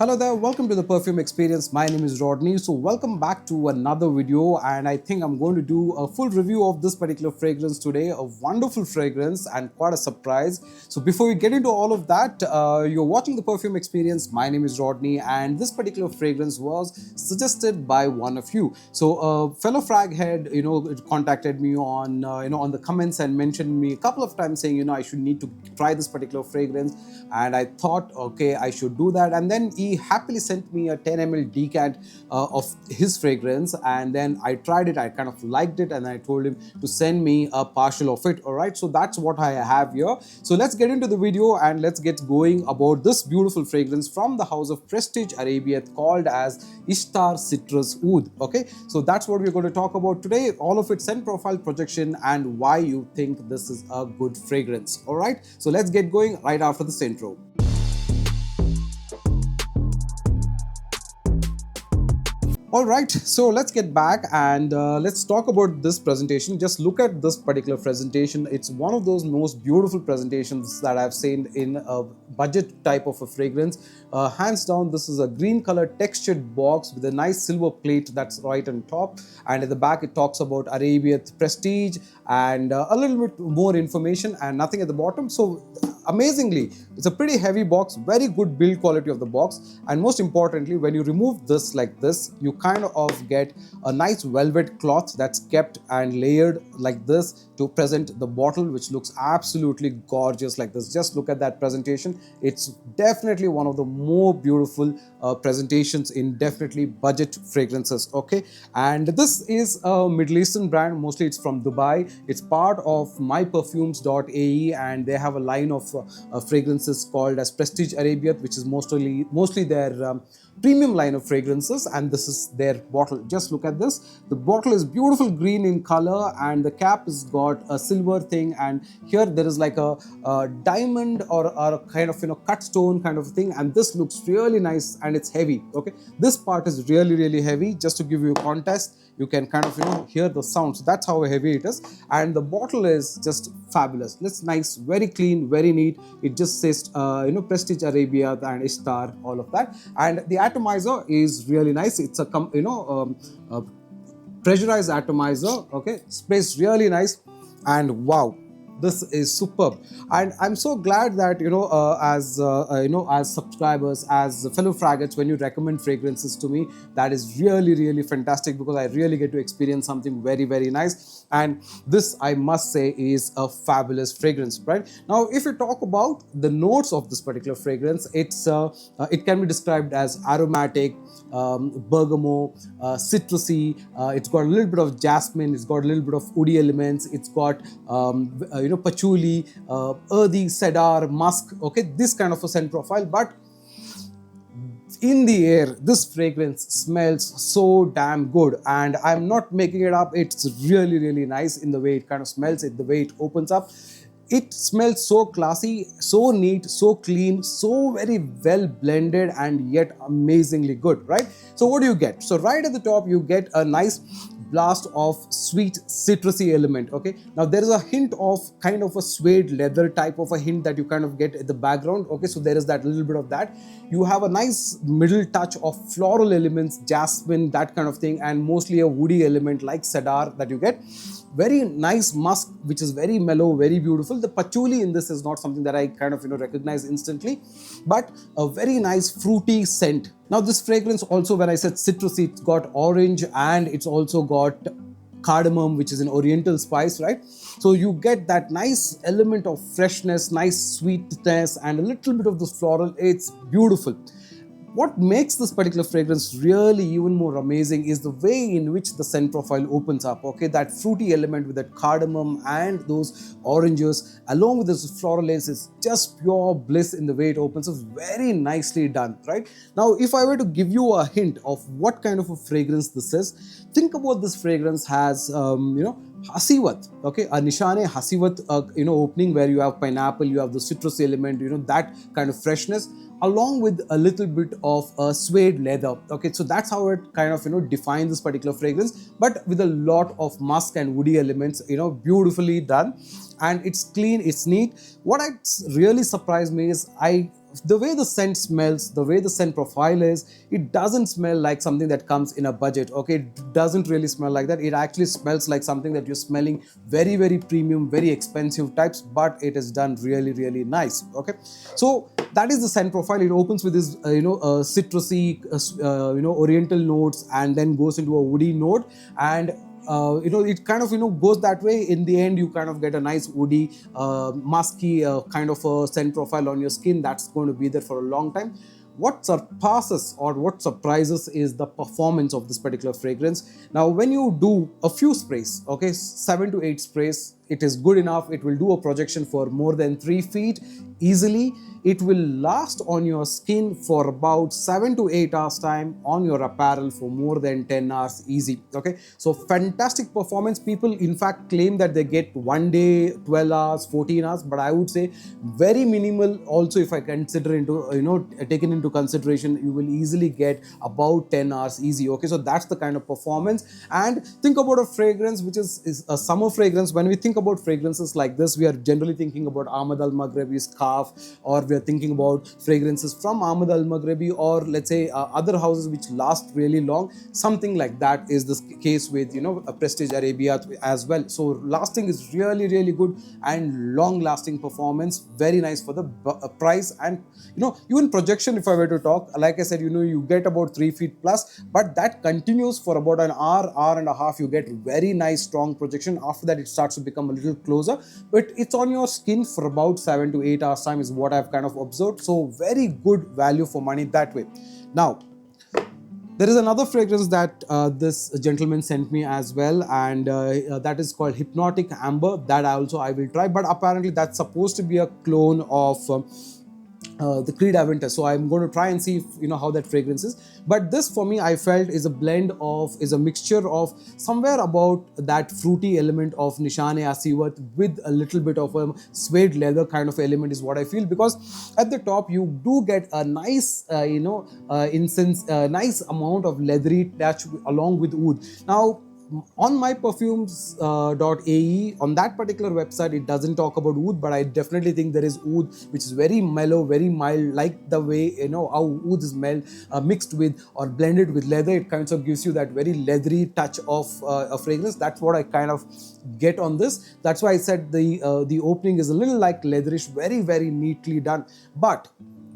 Hello there, welcome to the Perfume Experience. My name is Rodney. So welcome back to another video, and I think I'm going to do a full review of this particular fragrance today. A wonderful fragrance and quite a surprise. So before we get into all of that, you're watching the Perfume Experience. My name is Rodney, and this particular fragrance was suggested by one of you. So a fellow frag head, contacted me on on the comments and mentioned me a couple of times saying, I should need to try this particular fragrance, and I thought, okay, I should do that. And then he happily sent me a 10 ml decant of his fragrance, and then I tried it. I kind of liked it, and I told him to send me a partial of it. All right, so that's what I have here. So let's get into the video and let's get going about this beautiful fragrance from the house of Prestige Arabiyat called as Ishatar Citrus Oud. Okay, so that's what we're going to talk about today, all of its scent profile, projection, and why you think this is a good fragrance. All right, so let's get going right after this intro. All right, so let's get back and let's talk about this presentation. Just look at this particular presentation. It's one of those most beautiful presentations that I've seen in a budget type of a fragrance. Hands down, this is a green color textured box with a nice silver plate that's right on top, and at the back it talks about Arabiyat Prestige and a little bit more information and nothing at the bottom. So amazingly, it's a pretty heavy box, very good build quality of the box, and most importantly, when you remove this like this, you kind of get a nice velvet cloth that's kept and layered like this to present the bottle, which looks absolutely gorgeous like this. Just look at that presentation. It's definitely one of the more beautiful presentations in definitely budget fragrances. Okay, and this is a Middle Eastern brand. Mostly it's from Dubai. It's part of myperfumes.ae, and they have a line of fragrances called as Prestige Arabiyat, which is mostly their premium line of fragrances, and this is their bottle. Just look at this. The bottle is beautiful green in color, and the cap has got a silver thing, and here there is like a diamond or a kind of cut stone kind of thing, and this looks really nice, and it's heavy. Okay, this part is really heavy. Just to give you a context, you can kind of hear the sound. So that's how heavy it is, and the bottle is just fabulous. It's nice, very clean, very neat. It just says Prestige Arabia and Isthar, all of that, and the atomizer is really nice. It's a pressurized atomizer. Okay, sprays really nice, and wow, this is superb. And I'm so glad that as subscribers, as fellow fraggots, when you recommend fragrances to me, that is really fantastic, because I really get to experience something very nice. And this, I must say, is a fabulous fragrance. Right now, if you talk about the notes of this particular fragrance, it can be described as aromatic, bergamot, citrusy. It's got a little bit of jasmine. It's got a little bit of woody elements. It's got patchouli, earthy, cedar, musk. Okay, this kind of a scent profile. But in the air, this fragrance smells so damn good, and I'm not making it up. It's really nice in the way it kind of smells, the way it opens up. It smells so classy, so neat, so clean, so very well blended, and yet amazingly good, right? So what do you get? So right at the top, you get a nice blast of sweet citrusy element. Okay, now there is a hint of kind of a suede leather type of a hint that you kind of get at the background. Okay, so there is that little bit of that. You have a nice middle touch of floral elements, jasmine, that kind of thing, and mostly a woody element like cedar that you get. Very nice musk, which is very mellow, very beautiful. The patchouli in this is not something that I kind of recognize instantly, but a very nice fruity scent. Now this fragrance also, when I said citrusy, it's got orange, and it's also got cardamom, which is an oriental spice, right? So you get that nice element of freshness, nice sweetness, and a little bit of this floral. It's beautiful. What makes this particular fragrance really even more amazing is the way in which the scent profile opens up. Okay, that fruity element with that cardamom and those oranges along with this floral lace is just pure bliss in the way it opens. It's very nicely done, right? Now, if I were to give you a hint of what kind of a fragrance this is, think about this fragrance has Hasivat, okay, a Nishane Hasivat, opening where you have pineapple, you have the citrus element, that kind of freshness, along with a little bit of suede leather. Okay, so that's how it kind of defines this particular fragrance, but with a lot of musk and woody elements, beautifully done. And it's clean, it's neat. What really surprised me is I the way the scent smells, the way the scent profile is, it doesn't smell like something that comes in a budget. Okay, it doesn't really smell like that. It actually smells like something that you're smelling very, very premium, very expensive types, but it is done really, really nice. Okay, so that is the scent profile. It opens with this citrusy oriental notes, and then goes into a woody note, and it kind of goes that way. In the end, you kind of get a nice woody, musky kind of a scent profile on your skin that's going to be there for a long time. What surpasses or what surprises is the performance of this particular fragrance. Now, when you do a few sprays, okay, 7 to 8 sprays, it is good enough. It will do a projection for more than 3 feet easily. It will last on your skin for about 7 to 8 hours time, on your apparel for more than 10 hours easy. Okay, so fantastic performance. People in fact claim that they get 1 day, 12 hours, 14 hours, but I would say very minimal. Also, if I consider into taken into consideration, you will easily get about 10 hours easy. Okay, so that's the kind of performance. And think about a fragrance which is a summer fragrance. When we think about fragrances like this, we are generally thinking about Ahmad Al-Maghrabi's Scarf, or we are thinking about fragrances from Ahmad Al-Maghrabi, or let's say other houses which last really long. Something like that is the case with a Prestige Arabiyat as well. So lasting is really, really good, and long lasting performance, very nice for the price. And even projection, if I were to talk, like I said, you get about 3 feet plus, but that continues for about an hour and a half. You get very nice strong projection. After that, it starts to become a little closer, but it's on your skin for about 7 to 8 hours time is what I've kind of observed. So very good value for money that way. Now, there is another fragrance that this gentleman sent me as well, and that is called Hypnotic Amber. That I will try, but apparently that's supposed to be a clone of the Creed Aventus. So I'm going to try and see if, how that fragrance is. But this for me, I felt is a mixture of somewhere about that fruity element of Nishane Asiwat with a little bit of a suede leather kind of element is what I feel, because at the top you do get a nice incense, nice amount of leathery touch along with oud. Now, on myperfumes.ae, on that particular website, it doesn't talk about oud, but I definitely think there is oud which is very mellow, very mild, like the way how oud is mixed with or blended with leather. It kind of gives you that very leathery touch of a fragrance. That's what I kind of get on this. That's why I said the opening is a little like leatherish, very, very neatly done. But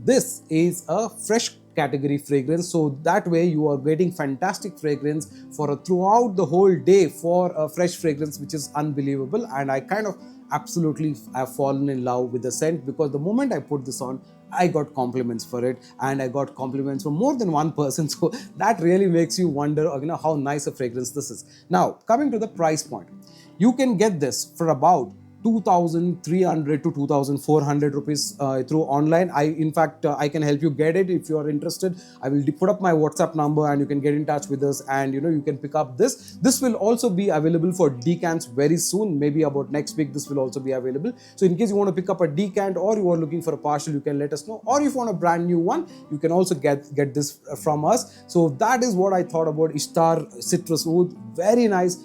this is a fresh category fragrance, so that way you are getting fantastic fragrance for throughout the whole day for a fresh fragrance, which is unbelievable. And I kind of absolutely have fallen in love with the scent, because the moment I put this on, I got compliments for it, and I got compliments from more than one person. So that really makes you wonder how nice a fragrance this is. Now, coming to the price point, you can get this for about 2,300 to 2,400 rupees through online. In fact, I can help you get it if you are interested. I will put up my WhatsApp number, and you can get in touch with us, and you can pick up this. This will also be available for decants very soon, maybe about next week. This will also be available. So in case you want to pick up a decant, or you are looking for a partial, you can let us know. Or if you want a brand new one, you can also get this from us. So that is what I thought about Isthar Citrus Oud. Very nice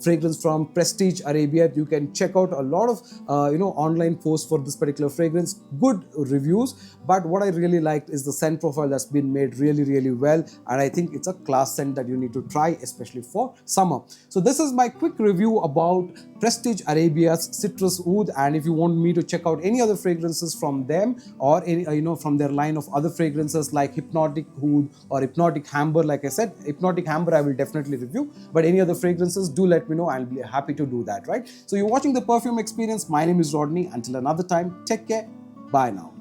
fragrance from Prestige Arabiyat. You can check out a lot of online posts for this particular fragrance, good reviews. But what I really liked is the scent profile that's been made really, really well, and I think it's a class scent that you need to try, especially for summer. So this is my quick review about Prestige Arabiyat's Citrus Oud. And if you want me to check out any other fragrances from them, or any from their line of other fragrances like Hypnotic Oud or Hypnotic Amber, like I said, Hypnotic Amber I will definitely review, but any other fragrances, do let me know. I'll be happy to do that, right? So you're watching The Perfume Experience. My name is Rodney. Until another time, take care. Bye now.